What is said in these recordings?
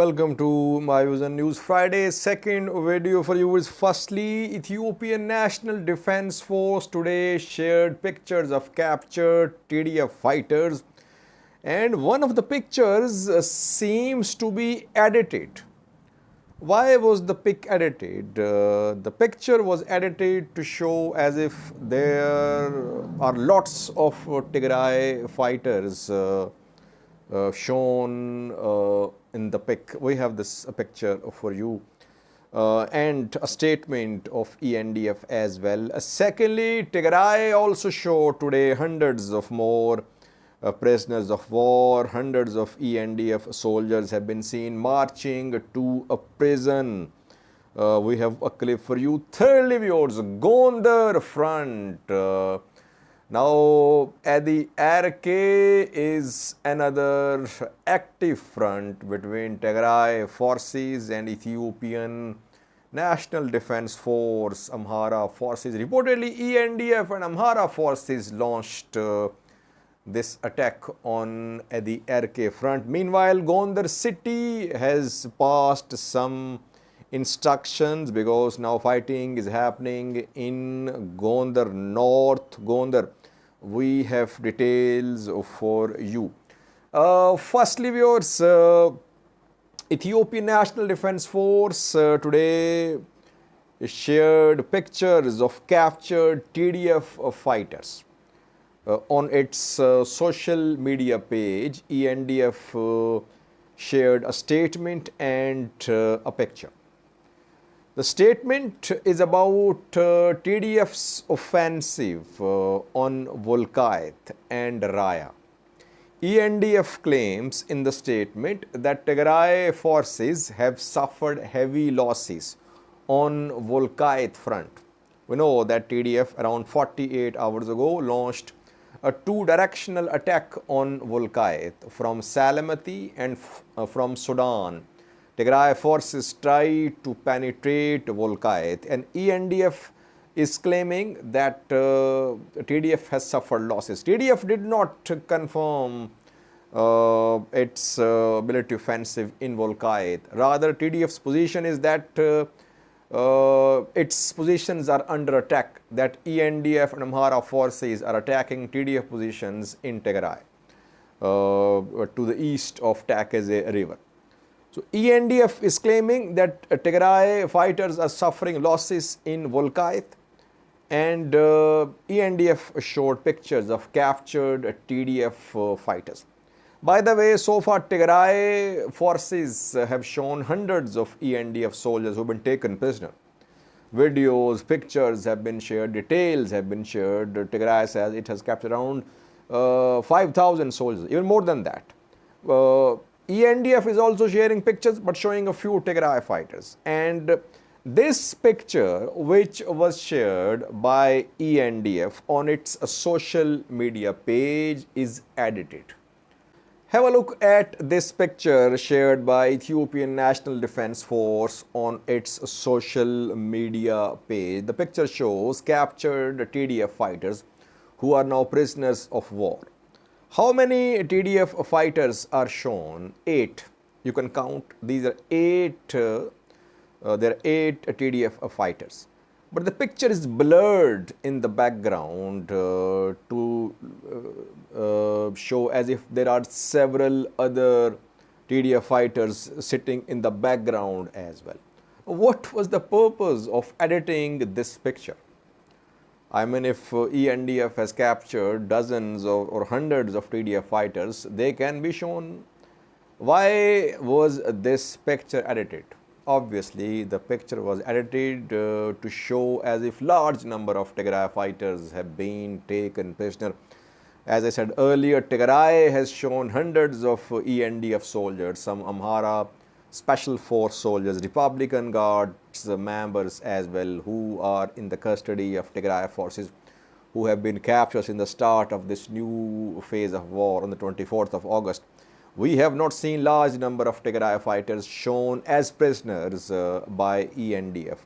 Welcome to my Vision News Friday. Second video for you is firstly, Ethiopian National Defense Force today shared pictures of captured TDF fighters, and one of the pictures seems to be edited. Why was the pic edited? The picture was edited to show as if there are lots of Tigray fighters shown in the pic. We have this picture for you and a statement of ENDF as well. Secondly, Tigray also showed today hundreds of more prisoners of war. Hundreds of ENDF soldiers have been seen marching to a prison. We have a clip for you. Thirdly, viewers, Gondar front. Now, the RK is another active front between Tigray forces and Ethiopian National Defense Force, Amhara forces. Reportedly, ENDF and Amhara forces launched this attack on the RK front. Meanwhile, Gondar city has passed some instructions because now fighting is happening in Gondar, North Gondar. We have details for you. Firstly, viewers, Ethiopian National Defense Force today shared pictures of captured TDF fighters. On its social media page, ENDF shared a statement and a picture. The statement is about TDF's offensive on Volkayth and Raya. ENDF claims in the statement that Tigray forces have suffered heavy losses on Volkayth front. We know that TDF around 48 hours ago launched a two-directional attack on Volkayth from Salamati and from Sudan. Tigray forces tried to penetrate Volkayth, and ENDF is claiming that TDF has suffered losses. TDF did not confirm its military offensive in Volkayth. Rather, TDF's position is that its positions are under attack, that ENDF and Amhara forces are attacking TDF positions in Tigray to the east of Takeze river. So, ENDF is claiming that Tigray fighters are suffering losses in Volkayth, and ENDF showed pictures of captured TDF fighters. By the way, so far Tigray forces have shown hundreds of ENDF soldiers who have been taken prisoner. Videos, pictures have been shared, details have been shared. Tigray says it has captured around 5,000 soldiers, even more than that. ENDF is also sharing pictures but showing a few Tigray fighters. And this picture, which was shared by ENDF on its social media page, is edited. Have a look at this picture shared by Ethiopian National Defense Force on its social media page. The picture shows captured TDF fighters who are now prisoners of war. How many TDF fighters are shown? 8. You can count. These are 8. There are 8 TDF fighters. But the picture is blurred in the background to show as if there are several other TDF fighters sitting in the background as well. What was the purpose of editing this picture? I mean, if ENDF has captured dozens or hundreds of TDF fighters, they can be shown. Why was this picture edited? Obviously, the picture was edited to show as if large number of Tigray fighters have been taken prisoner. As I said earlier, Tigray has shown hundreds of ENDF soldiers, some Amhara Special Force soldiers, Republican Guards members as well, who are in the custody of Tigray forces, who have been captured in the start of this new phase of war on the 24th of August. We have not seen large number of Tigray fighters shown as prisoners by ENDF.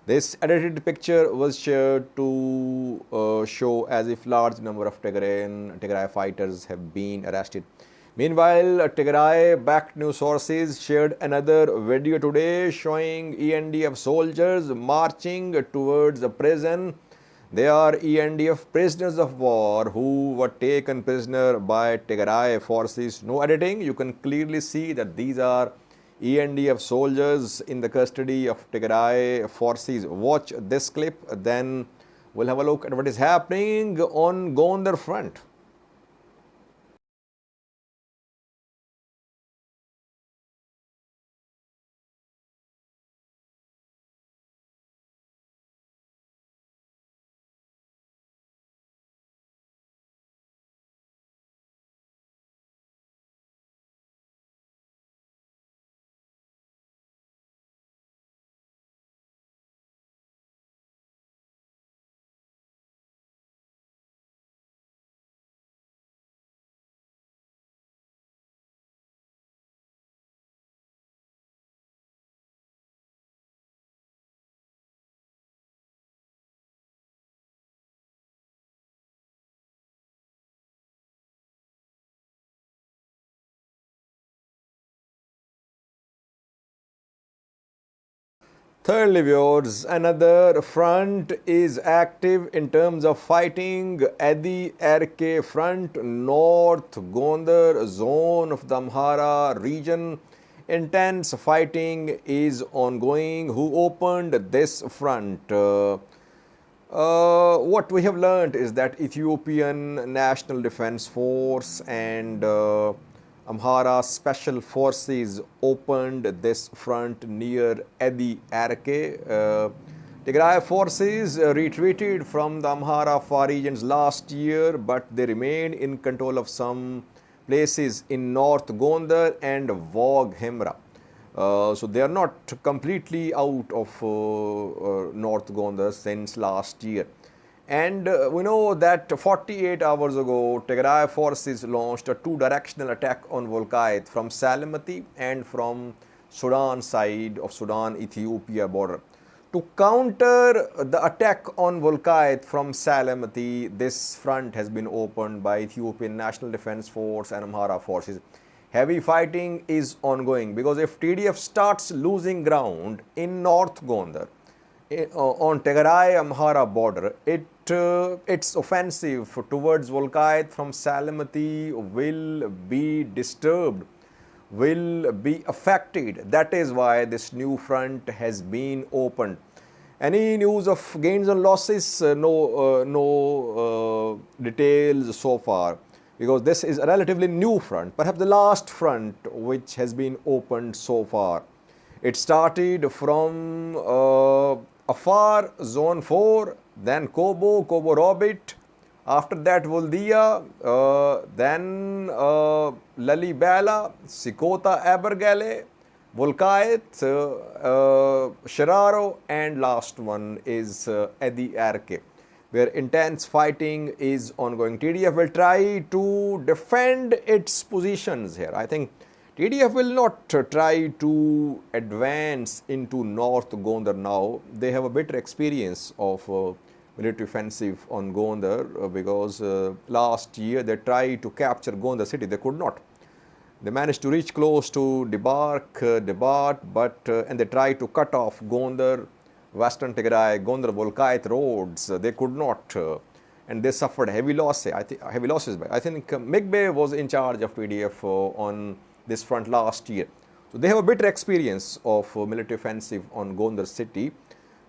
This edited picture was shared to show as if large number of Tigray fighters have been arrested. Meanwhile, Tigray-backed news sources shared another video today showing ENDF soldiers marching towards a prison. They are ENDF prisoners of war who were taken prisoner by Tigray forces. No editing, you can clearly see that these are ENDF soldiers in the custody of Tigray forces. Watch this clip, then we'll have a look at what is happening on Gondar front. Thirdly, viewers, another front is active in terms of fighting at the RK front, North Gondar zone of the Amhara region. Intense fighting is ongoing. Who opened this front? What we have learned is that Ethiopian National Defense Force and Amhara Special Forces opened this front near Edi Arke. Tigray forces retreated from the Amhara far regions last year, but they remain in control of some places in North Gondar and Vog Hemra. So they are not completely out of North Gondar since last year. And we know that 48 hours ago, Tigray forces launched a two-directional attack on Volkait from Salamati and from Sudan side of Sudan-Ethiopia border. To counter the attack on Volkait from Salamati, this front has been opened by Ethiopian National Defense Force and Amhara forces. Heavy fighting is ongoing because if TDF starts losing ground in North Gondar, on Tigray-Amhara border, its offensive towards Volkait from Salamati will be disturbed, will be affected. That is why this new front has been opened. Any news of gains and losses? No details so far, because this is a relatively new front, perhaps the last front which has been opened so far. It started from Afar, Zone 4, then Kobo Robit, after that Voldia, then Lalibela, Sikota Abergale, Volkait, Shararo, and last one is Edi Arke, where intense fighting is ongoing. TDF will try to defend its positions here. I think TDF will not try to advance into North Gondar now. They have a better experience of military offensive on Gondar because last year they tried to capture Gondar city. They could not. They managed to reach close to Debat, but and they tried to cut off Gondar, Western Tigray, Gondar Volkait roads. They could not. And they suffered heavy losses. Heavy losses. I think Migbe was in charge of TDF on this front last year. So they have a better experience of military offensive on Gondar city.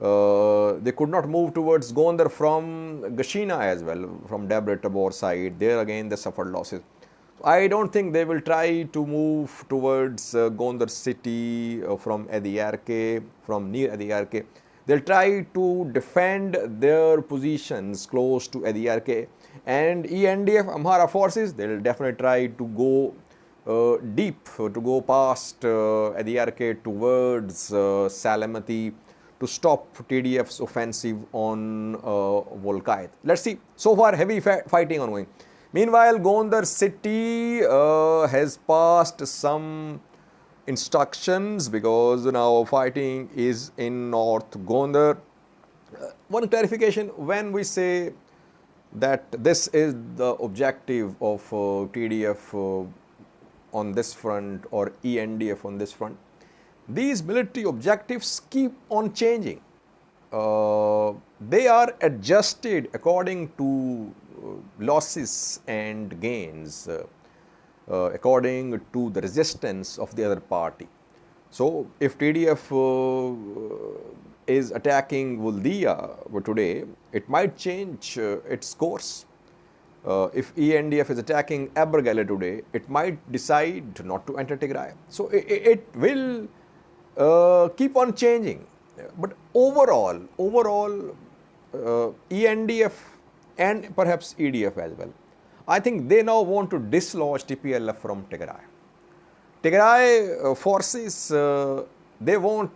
They could not move towards Gondar from Gashina as well, from Debre Tabor side. There again they suffered losses. So I don't think they will try to move towards Gondar city from Edi Arke, from near Edi Arke. They'll try to defend their positions close to Edi Arke. And ENDF Amhara forces, they'll definitely try to go deep, to go past Edi Arke towards Salamati to stop TDF's offensive on Volkait. Let's see. So far, heavy fighting ongoing. Meanwhile, Gondar city has passed some instructions because now fighting is in North Gondar. One clarification, when we say that this is the objective of TDF on this front or ENDF on this front. These military objectives keep on changing. They are adjusted according to losses and gains, according to the resistance of the other party. So, if TDF is attacking Vuldia today, it might change its course. If ENDF is attacking Abergalle today, it might decide not to enter Tigray. So, it will keep on changing. But overall, ENDF and perhaps EDF as well, I think they now want to dislodge TPLF from Tigray. Tigray forces, they want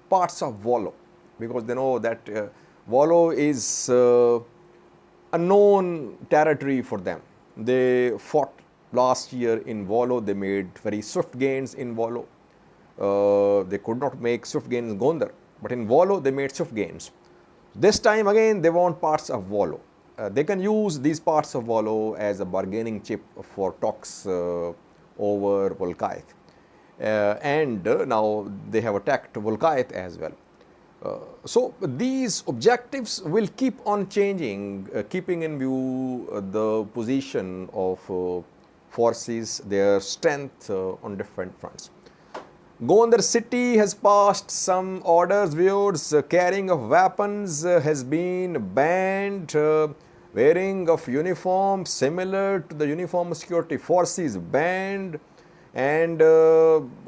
parts of Wollo, because they know that Wollo is a known territory for them. They fought last year in Wollo, they made very swift gains in Wollo. They could not make swift gains in Gondar, but in Wollo they made swift gains. This time again they want parts of Wollo. They can use these parts of Wollo as a bargaining chip for talks over Volkayth. And now they have attacked Volkayth as well. So these objectives will keep on changing, keeping in view the position of forces, their strength on different fronts. Gondar city has passed some orders, viewers. Carrying of weapons has been banned. Wearing of uniform similar to the uniform security forces banned, and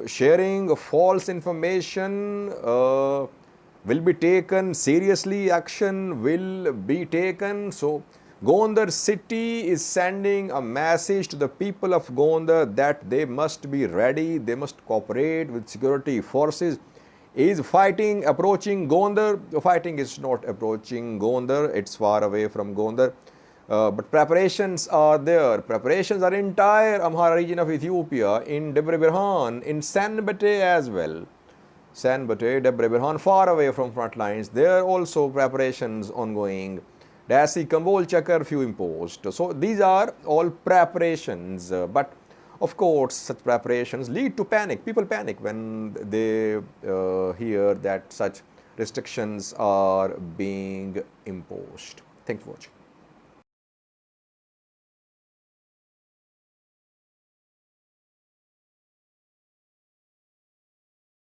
sharing of false information will be taken seriously. Action will be taken. So Gondar city is sending a message to the people of Gondar that they must be ready, they must cooperate with security forces. Is fighting approaching Gondar? The fighting is not approaching Gondar, it's far away from Gondar. But preparations are there. Preparations are entire Amhara region of Ethiopia, in Debre Birhan, in Sanbate as well. Sanbate, Debre Birhan, far away from front lines. There are also preparations ongoing. Dasi Kambolcha curfew imposed. So these are all preparations, but of course such preparations lead to panic. People panic when they hear that such restrictions are being imposed. Thanks for watching.